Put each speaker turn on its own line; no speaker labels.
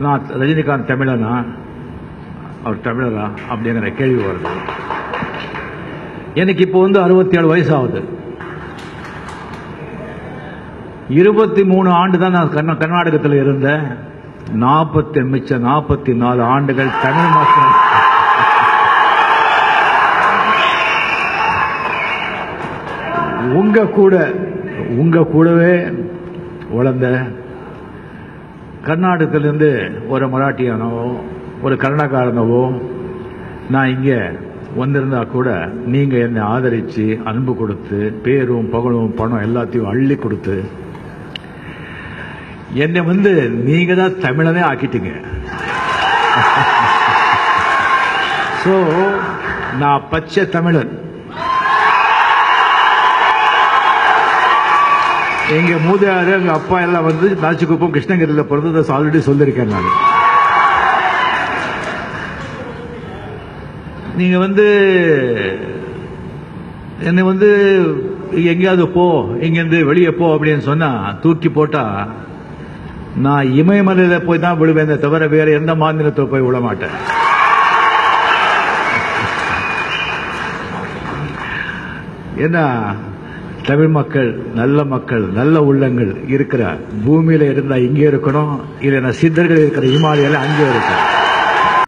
நான் ரஜினிகாந்த் தமிழனா, அவர் தமிழரா அப்படிங்கிற கேள்வி வருது. எனக்கு இப்போ 67 வயசு ஆகுது. 23 ஆண்டு தான் நான் கர்நாடகத்தில் இருந்தேன். 44 ஆண்டுகள் தமிழ் மக்கள் உங்க கூடவே வளர்ந்த கர்நாடகத்திலிருந்து ஒரு மராட்டியானவோ ஒரு கன்னடக்காரனவோ நான் இங்கே வந்திருந்தா கூட நீங்க என்னை ஆதரிச்சு அன்பு கொடுத்து பேரும் புகழும் பணம் எல்லாத்தையும் அள்ளி கொடுத்து என்னை நீங்க தான் தமிழனே ஆக்கிட்டீங்க. சோ நான் பச்சை தமிழன். எங்க மூதாரு எங்க அப்பா எல்லாம் நாச்சிக்குப்பம் கிருஷ்ணகிரியில் பிறந்ததை ஆல்ரெடி சொல்லியிருக்கேன் நான். நீங்க என்னை எங்கேயாவது போ, இங்கிருந்து வெளியே போ அப்படின்னு சொன்னா தூக்கி போட்டா நான் இமயமலையில போய் தான் விழுவேன், தவிர வேற எந்த மாநிலத்தில் போய் விட மாட்டேன். ஏன்னா தமிழ் மக்கள் நல்ல மக்கள், நல்ல உள்ளங்கள் இருக்கிற பூமியில இருந்தா இங்கே இருக்கணும், இல்லைன்னா சித்தர்கள் இருக்கிற இமாலயில அங்கே இருக்கணும்.